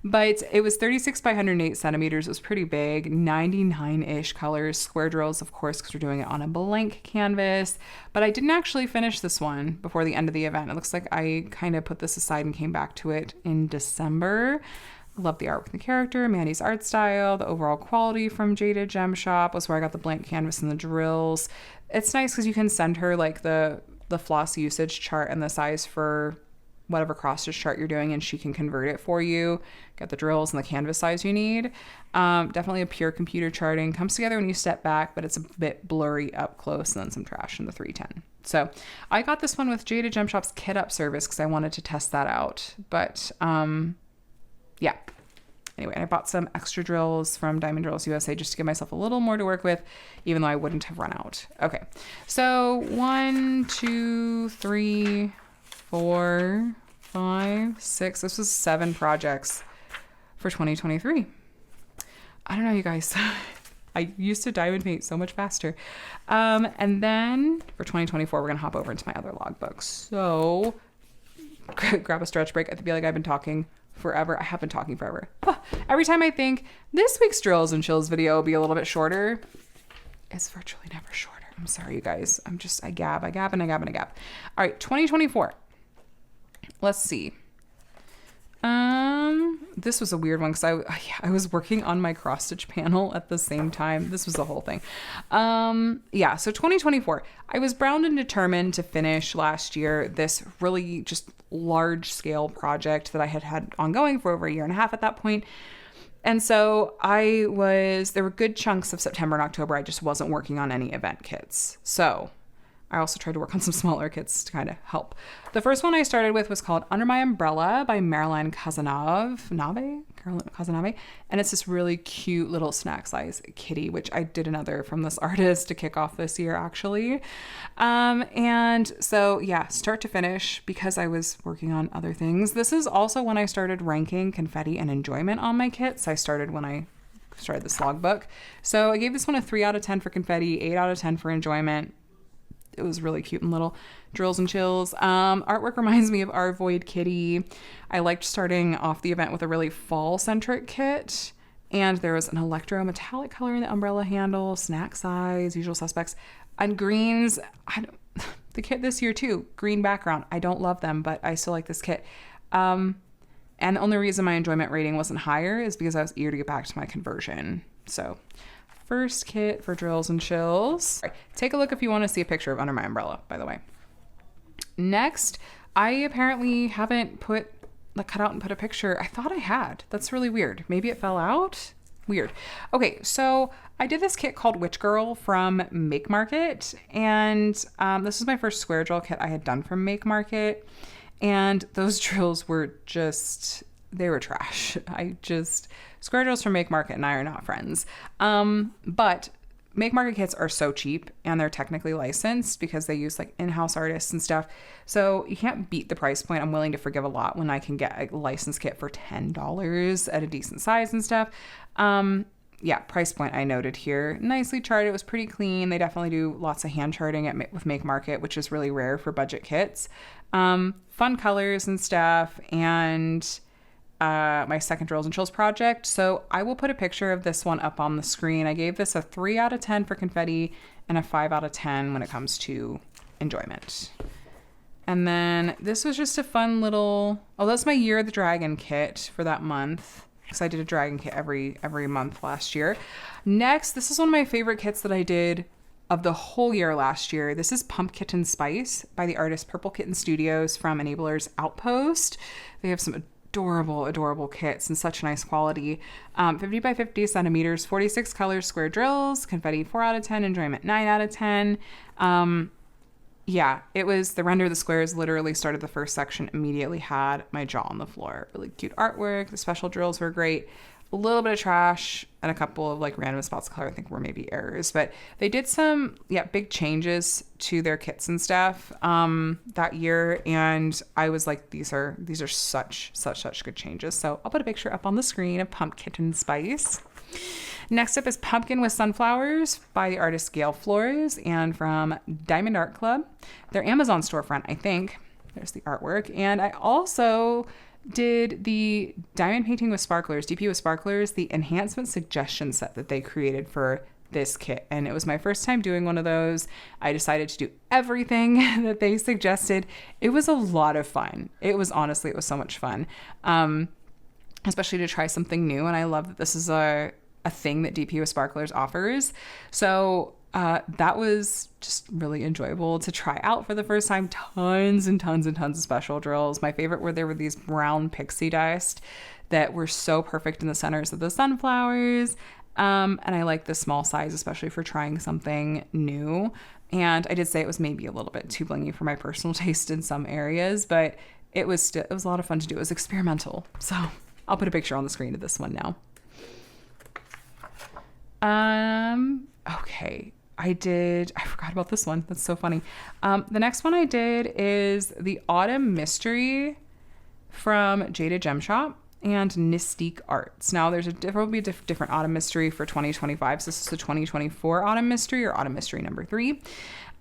But it was 36 by 108 centimeters. It was pretty big, 99-ish colors, square drills, of course, because we're doing it on a blank canvas. But I didn't actually finish this one before the end of the event. It looks like I kind of put this aside and came back to it in December. Love the artwork and the character, Mandy's art style, the overall quality from Jaded Gem Shop was where I got the blank canvas and the drills. It's nice because you can send her like the floss usage chart and the size for whatever cross stitch chart you're doing, and she can convert it for you, get the drills and the canvas size you need. Definitely a pure computer charting. Comes together when you step back, but it's a bit blurry up close, and then some trash in the 310. So I got this one with Jaded Gem Shop's Kit Up service because I wanted to test that out. But yeah. Anyway, I bought some extra drills from Diamond Drills USA just to give myself a little more to work with, even though I wouldn't have run out. Okay, so 1, 2, 3, 4, 5, 6. This was 7 projects for 2023. I don't know, you guys. I used to diamond paint so much faster. And then for 2024, we're going to hop over into my other logbook. So grab a stretch break. I feel like I've been talking forever. I have been talking forever. Every time I think this week's Drills and Chills video will be a little bit shorter, it's virtually never shorter. I'm sorry, you guys. I gab. All right, 2024. Let's see. This was a weird one because I was working on my cross stitch panel at the same time. This was the whole thing. Yeah, so 2024. I was bound and determined to finish last year this really just large scale project that I had ongoing for over a year and a half at that point. And so there were good chunks of September and October I just wasn't working on any event kits. So I also tried to work on some smaller kits to kind of help. The first one I started with was called Under My Umbrella by Caroline Kazanave. And it's this really cute little snack size kitty, which I did another from this artist to kick off this year, actually. And so, yeah, start to finish, because I was working on other things. This is also when I started ranking confetti and enjoyment on my kits. I started when I started this logbook. So I gave this one a 3 out of 10 for confetti, 8 out of 10 for enjoyment. It was really cute and little. Drills and Chills. Artwork reminds me of Our Void Kitty. I liked starting off the event with a really fall-centric kit. And there was an electro metallic color in the umbrella handle, snack size, usual suspects. And greens, the kit this year too, green background. I don't love them, but I still like this kit. And the only reason my enjoyment rating wasn't higher is because I was eager to get back to my conversion. So first kit for Drills and Chills. Right, take a look if you want to see a picture of Under My Umbrella, by the way. Next, I apparently haven't cut out and put a picture. I thought I had. That's really weird. Maybe it fell out? Weird. Okay, so I did this kit called Witch Girl from Make Market, and this was my first square drill kit I had done from Make Market, and those drills were they were trash. Square drills from Make Market and I are not friends. But Make Market kits are so cheap, and they're technically licensed because they use like in-house artists and stuff. So you can't beat the price point. I'm willing to forgive a lot when I can get a licensed kit for $10 at a decent size and stuff. Yeah, price point I noted here. Nicely charted. It was pretty clean. They definitely do lots of hand charting with Make Market, which is really rare for budget kits. Fun colors and stuff. And my second Drills and Chills project. So I will put a picture of this one up on the screen. I gave this a 3 out of 10 for confetti and a 5 out of 10 when it comes to enjoyment. And then this was just a fun little, oh, that's my Year of the Dragon kit for that month. Because I did a dragon kit every month last year. Next, this is one of my favorite kits that I did of the whole year last year. This is Pump Kitten Spice by the artist Purple Kitten Studios from Enabler's Outpost. They have some adorable kits and such nice quality. 50 by 50 centimeters, 46 colors, square drills, confetti 4 out of 10, enjoyment 9 out of 10. Yeah, it was the render of the squares literally started the first section, immediately had my jaw on the floor. Really cute artwork. The special drills were great. A little bit of trash and a couple of like random spots of color I think were maybe errors, but they did some big changes to their kits and stuff that year, and I was like, these are such good changes. So I'll put a picture up on the screen of Pump Kitten Spice. Next up is Pumpkin with Sunflowers by the artist Gail Flores and from Diamond Art Club. Their Amazon storefront, I think. There's the artwork. And I also did the Diamond Painting with Sparklers, DP with Sparklers, the enhancement suggestion set that they created for this kit. And it was my first time doing one of those. I decided to do everything that they suggested. It was a lot of fun. It was so much fun. Especially to try something new. And I love that this is a thing that DP with Sparklers offers. So that was just really enjoyable to try out for the first time. Tons of special drills. My favorite were there were these brown pixie dust that were so perfect in the centers of the sunflowers. And I like the small size, especially for trying something new. And I did say it was maybe a little bit too blingy for my personal taste in some areas, but it was a lot of fun to do. It was experimental. So I'll put a picture on the screen of this one now. Okay. I forgot about this one. That's so funny. The next one I did is the Autumn Mystery from Jada Gem Shop and Mystique Arts. Now there will be a different Autumn Mystery for 2025. So this is the 2024 Autumn Mystery or Autumn Mystery number 3.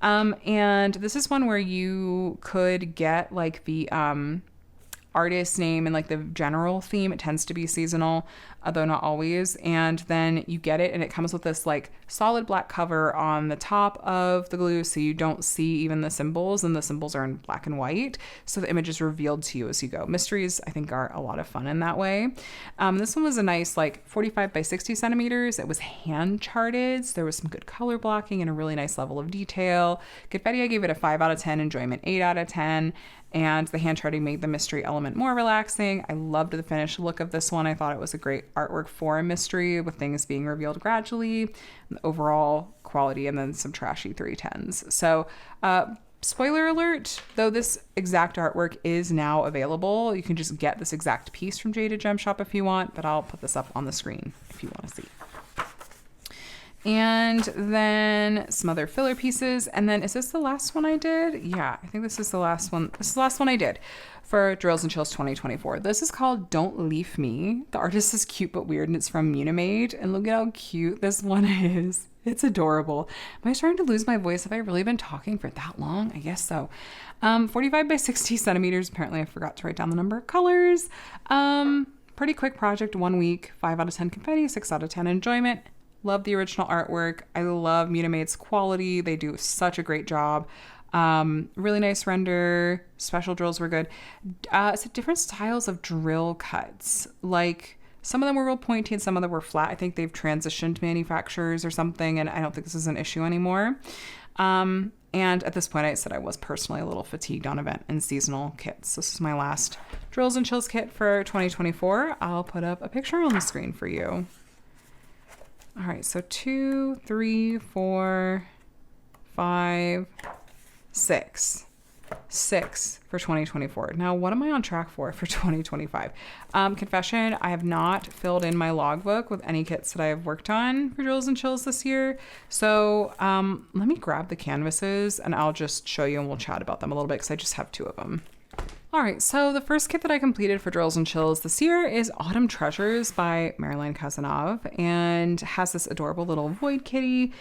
And this is one where you could get like the, artist name and like the general theme. It tends to be seasonal, although not always. And then you get it and it comes with this like solid black cover on the top of the glue, so you don't see even the symbols, and the symbols are in black and white, so the image is revealed to you as you go. Mysteries I think are a lot of fun in that way. This one was a nice like 45 by 60 centimeters. It was hand charted, so there was some good color blocking and a really nice level of detail. Confetti I gave it a 5 out of 10, enjoyment 8 out of 10. And the hand charting made the mystery element more relaxing. I loved the finished look of this one. I thought it was a great artwork for a mystery with things being revealed gradually, the overall quality, and then some trashy 310s. So, spoiler alert, though this exact artwork is now available, you can just get this exact piece from Jada Gem Shop if you want, but I'll put this up on the screen if you want to see. And then some other filler pieces. And then is this the last one I did? Yeah, I think this is the last one. This is the last one I did for Drills and Chills 2024. This is called Don't Leave Me. The artist is cute but weird, and it's from Munimade. And look at how cute this one is. It's adorable. Am I starting to lose my voice? Have I really been talking for that long? I guess so. 45 by 60 centimeters. Apparently I forgot to write down the number of colors. Pretty quick project, 1 week, 5 out of 10 confetti, 6 out of 10 enjoyment. Love the original artwork. I love Munimade's quality. They do such a great job. Really nice render. Special drills were good. It's different styles of drill cuts. Like some of them were real pointy and some of them were flat. I think they've transitioned manufacturers or something, and I don't think this is an issue anymore. And at this point, I said I was personally a little fatigued on event and seasonal kits. This is my last Drills and Chills kit for 2024. I'll put up a picture on the screen for you. All right, so 2, 3, 4, 5, 6. 6 for 2024. Now, what am I on track for 2025? Confession, I have not filled in my logbook with any kits that I have worked on for Drills and Chills this year. So let me grab the canvases and I'll just show you and we'll chat about them a little bit because I just have 2 of them. All right, so the first kit that I completed for Drills and Chills this year is Autumn Treasures by Marilyn Kazanov, and has this adorable little void kitty.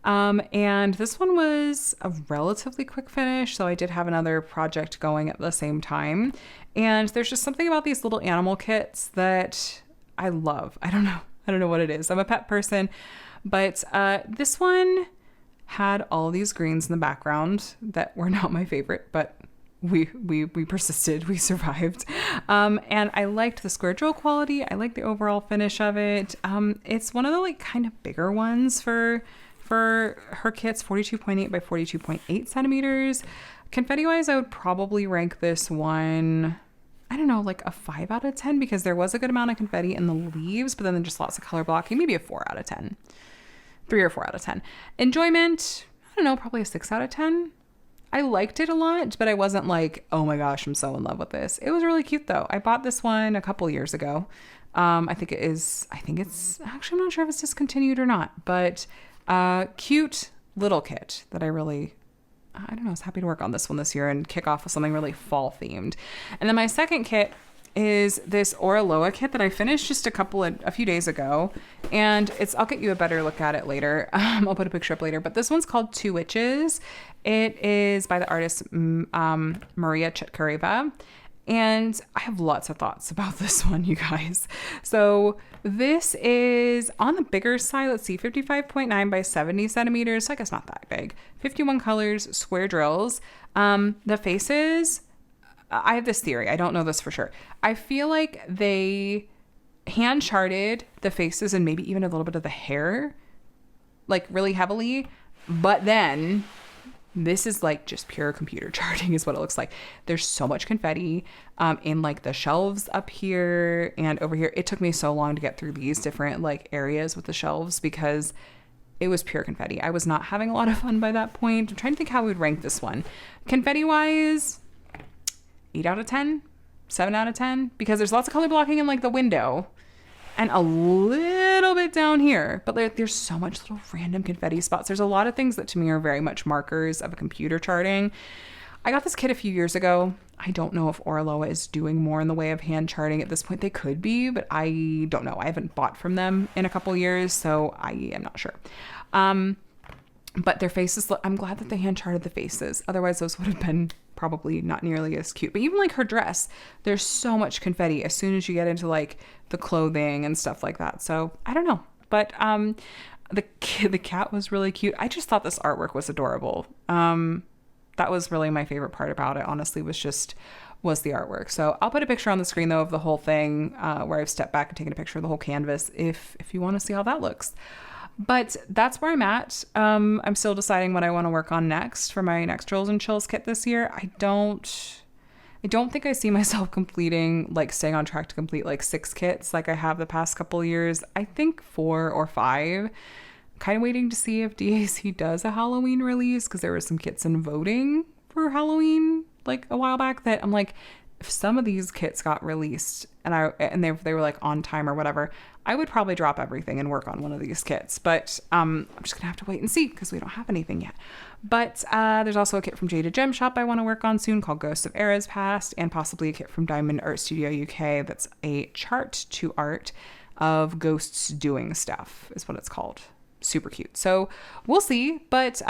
And this one was a relatively quick finish, so I did have another project going at the same time. And there's just something about these little animal kits that I love. I don't know what it is. I'm a pet person, but this one had all these greens in the background that were not my favorite, but we persisted, we survived. And I liked the square drill quality. I liked the overall finish of it. It's one of the like kind of bigger ones for her kits, 42.8 by 42.8 centimeters. Confetti wise, I would probably rank this one, I don't know, like a 5 out of 10, because there was a good amount of confetti in the leaves, but then just lots of color blocking, maybe a 4 out of 10, 3 or 4 out of 10. Enjoyment, I don't know, probably a 6 out of 10. I liked it a lot, but I wasn't like, oh my gosh, I'm so in love with this. It was really cute though. I bought this one a couple years ago. I think it's actually, I'm not sure if it's discontinued or not, but cute little kit that I don't know, I was happy to work on this one this year and kick off with something really fall themed. And then my second kit is this Oraloa kit that I finished just a few days ago, and I'll get you a better look at it later. I'll put a picture up later, but this one's called Two Witches. It is by the artist Maria Chetkareva, and I have lots of thoughts about this one, you guys. So this is on the bigger side. Let's see, 55.9 by 70 centimeters. So I guess not that big. 51 colors, square drills. The faces, I have this theory. I don't know this for sure. I feel like they hand charted the faces and maybe even a little bit of the hair, like really heavily. But then this is like just pure computer charting is what it looks like. There's so much confetti in like the shelves up here and over here. It took me so long to get through these different like areas with the shelves because it was pure confetti. I was not having a lot of fun by that point. I'm trying to think how we would rank this one. Confetti wise, 8 out of 10, 7 out of 10, because there's lots of color blocking in like the window and a little bit down here, but there's so much little random confetti spots. There's a lot of things that to me are very much markers of a computer charting. I got this kit a few years ago. I don't know if Oraloa is doing more in the way of hand charting at this point. They could be, but I don't know. I haven't bought from them in a couple years, so I am not sure. But their faces, I'm glad that they hand charted the faces. Otherwise, those would have been probably not nearly as cute. But even like her dress, there's so much confetti as soon as you get into like the clothing and stuff like that. So I don't know. But the cat was really cute. I just thought this artwork was adorable. That was really my favorite part about it, honestly, was the artwork. So I'll put a picture on the screen though of the whole thing where I've stepped back and taken a picture of the whole canvas if you want to see how that looks. But that's where I'm at. I'm still deciding what I want to work on next for my next Drills and Chills kit this year. I don't think I see myself staying on track to complete like 6 kits like I have the past couple of years. I think 4 or 5. Kind of waiting to see if DAC does a Halloween release, because there were some kits in voting for Halloween like a while back that I'm like, if some of these kits got released and they were like on time or whatever, I would probably drop everything and work on one of these kits. But I'm just gonna have to wait and see because we don't have anything yet. But there's also a kit from Jada Gem Shop I want to work on soon called Ghosts of Eras Past, and possibly a kit from Diamond Art Studio UK that's a chart to art of ghosts doing stuff is what it's called. Super cute. So we'll see. But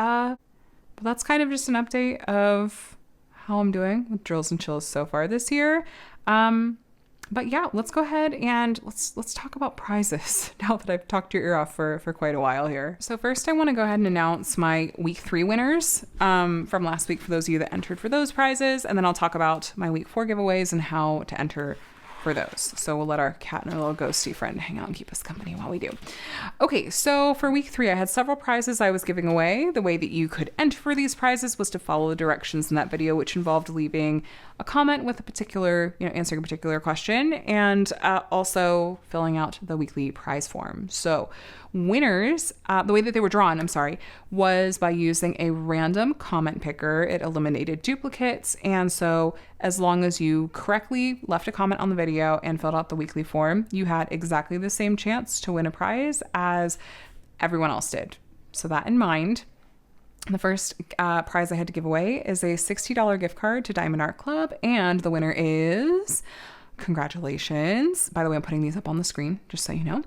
that's kind of just an update of how I'm doing with Drills and Chills so far this year. But yeah, let's go ahead and let's talk about prizes now that I've talked your ear off for quite a while here. So first I want to go ahead and announce my week 3 winners from last week for those of you that entered for those prizes. And then I'll talk about my week 4 giveaways and how to enter for those. So we'll let our cat and our little ghosty friend hang out and keep us company while we do. Okay, so for week 3, I had several prizes I was giving away. The way that you could enter for these prizes was to follow the directions in that video, which involved leaving a comment with a particular, answering a particular question, and also filling out the weekly prize form. So winners, the way that they were drawn, was by using a random comment picker. It eliminated duplicates, and so as long as you correctly left a comment on the video and filled out the weekly form, you had exactly the same chance to win a prize as everyone else did. So that in mind, The first prize I had to give away is a $60 gift card to Diamond Art Club, and the winner is... Congratulations. By the way, I'm putting these up on the screen, just so you know.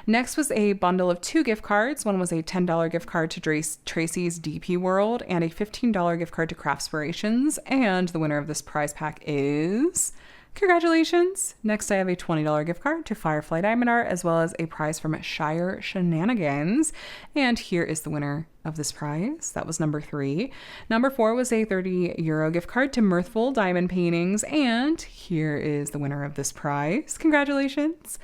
Next was a bundle of 2 gift cards. One was a $10 gift card to Tracy's DP World and a $15 gift card to Craftspirations. And the winner of this prize pack is... Congratulations. Next, I have a $20 gift card to Firefly Diamond Art, as well as a prize from Shire Shenanigans. And here is the winner of this prize. That was number 3. Number 4 was a €30 gift card to Mirthful Diamond Paintings. And here is the winner of this prize. Congratulations.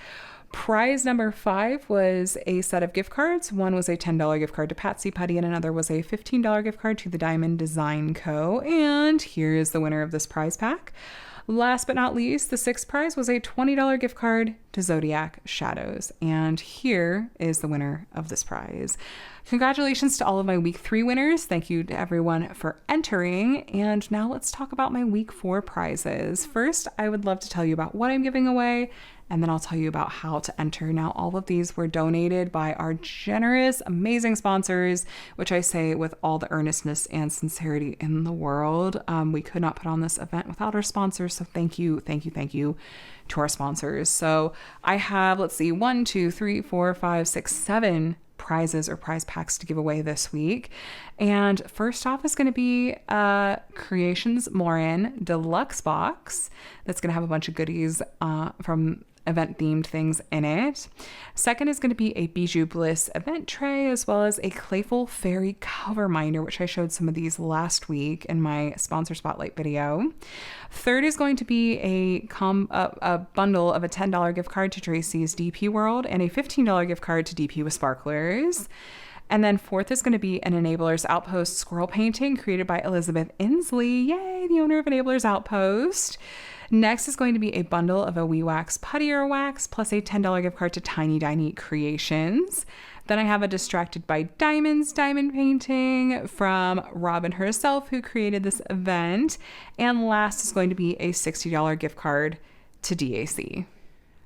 Prize number 5 was a set of gift cards. One was a $10 gift card to Patsy Putty, and another was a $15 gift card to the Diamond Design Co. And here is the winner of this prize pack. Last but not least, the 6th prize was a $20 gift card to Zodiac Shadows. And here is the winner of this prize. Congratulations to all of my week 3 winners. Thank you to everyone for entering. And now let's talk about my week 4 prizes. First, I would love to tell you about what I'm giving away, and then I'll tell you about how to enter. Now, all of these were donated by our generous, amazing sponsors, which I say with all the earnestness and sincerity in the world. We could not put on this event without our sponsors, so thank you to our sponsors. So I have, 7 prizes or prize packs to give away this week. And first off is going to be Creations Morin Deluxe Box. That's going to have a bunch of goodies from event themed things in it. Second is going to be a Bijou Bliss event tray, as well as a Clayful Fairy cover minder, which I showed some of these last week in my sponsor spotlight video. Third is going to be a bundle of a $10 gift card to Tracy's DP World and a $15 gift card to DP with Sparklers. And then fourth is going to be an Enablers Outpost squirrel painting created by Elizabeth Inslee. Yay, the owner of Enablers Outpost. Next is going to be a bundle of a WeeWax putty or wax plus a $10 gift card to Tiny Diny Creations. Then I have a Distracted by Diamonds diamond painting from Robin herself, who created this event. And last is going to be a $60 gift card to DAC.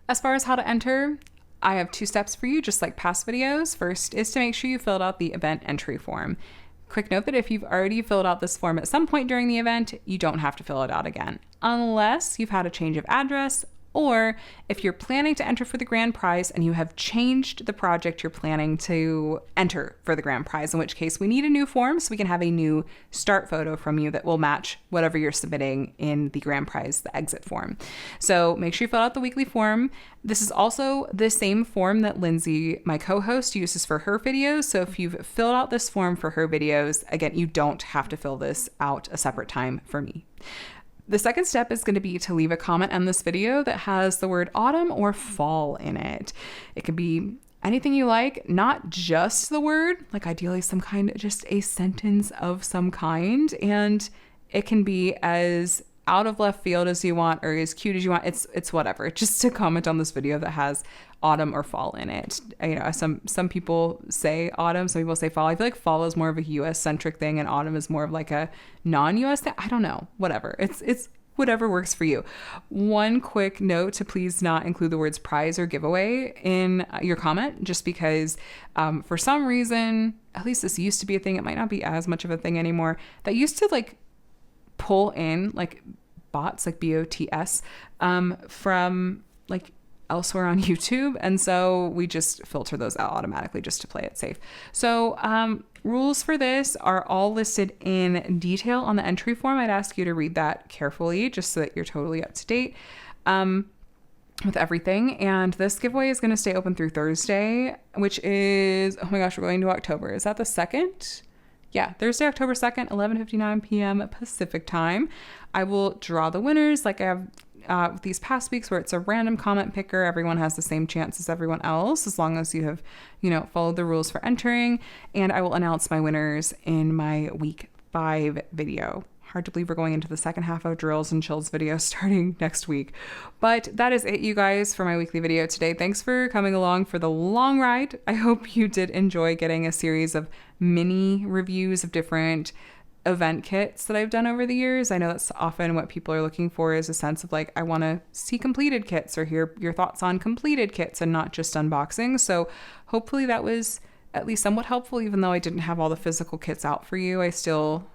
As far as how to enter, I have 2 steps for you, just like past videos. First is to make sure you filled out the event entry form. Quick note that if you've already filled out this form at some point during the event, you don't have to fill it out again, unless you've had a change of address, or if you're planning to enter for the grand prize and you have changed the project you're planning to enter for the grand prize, in which case we need a new form so we can have a new start photo from you that will match whatever you're submitting in the grand prize, the exit form. So make sure you fill out the weekly form. This is also the same form that Lindsay, my co-host, uses for her videos. So if you've filled out this form for her videos, again, you don't have to fill this out a separate time for me. The second step is going to be to leave a comment on this video that has the word autumn or fall in it. It could be anything you like, not just the word, like ideally just a sentence of some kind. And it can be as out of left field as you want or as cute as you want. It's whatever. Just to comment on this video that has autumn or fall in it. You know, some people say autumn, some people say fall. I feel like fall is more of a US centric thing and autumn is more of like a non-US thing. I don't know. Whatever. It's whatever works for you. One quick note to please not include the words prize or giveaway in your comment, just because for some reason, at least this used to be a thing. It might not be as much of a thing anymore. That used to like pull in like bots, like BOTS, from like elsewhere on YouTube. And so we just filter those out automatically just to play it safe. So rules for this are all listed in detail on the entry form. I'd ask you to read that carefully just so that you're totally up to date with everything. And this giveaway is going to stay open through Thursday, which is, oh my gosh, we're going to October. Is that the 2nd? Yeah, Thursday, October 2nd, 11:59 p.m. Pacific time. I will draw the winners like I have with these past weeks where it's a random comment picker. Everyone has the same chance as everyone else as long as you have, followed the rules for entering. And I will announce my winners in my week 5 video. Hard to believe we're going into the second half of Drills and Chills video starting next week. But that is it, you guys, for my weekly video today. Thanks for coming along for the long ride. I hope you did enjoy getting a series of mini reviews of different event kits that I've done over the years. I know that's often what people are looking for, is a sense of like, I want to see completed kits or hear your thoughts on completed kits and not just unboxing. So hopefully that was at least somewhat helpful, even though I didn't have all the physical kits out for you. I still,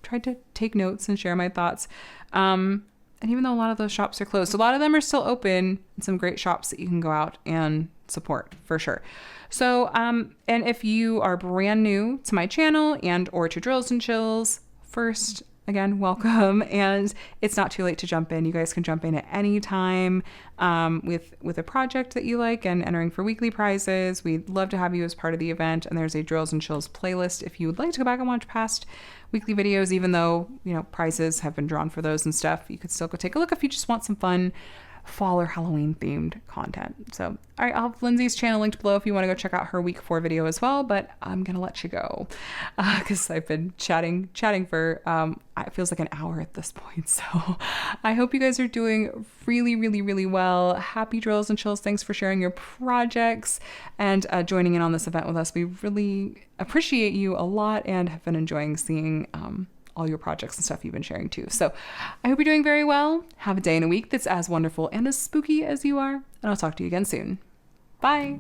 tried to take notes and share my thoughts. And even though a lot of those shops are closed, a lot of them are still open, and some great shops that you can go out and support for sure. So, and if you are brand new to my channel and or to Drills and Chills, first, again, welcome. And it's not too late to jump in. You guys can jump in at any time with a project that you like and entering for weekly prizes. We'd love to have you as part of the event. And there's a Drills and Chills playlist if you would like to go back and watch past weekly videos, even though, prizes have been drawn for those and stuff. You could still go take a look if you just want some fun fall or Halloween themed content. So, all right, I'll have Lindsay's channel linked below if you want to go check out her week 4 video as well, but I'm going to let you go because I've been chatting for, it feels like an hour at this point. So I hope you guys are doing really, really, really well. Happy Drills and Chills. Thanks for sharing your projects and joining in on this event with us. We really appreciate you a lot and have been enjoying seeing, all your projects and stuff you've been sharing too. So I hope you're doing very well. Have a day and a week that's as wonderful and as spooky as you are. And I'll talk to you again soon. Bye.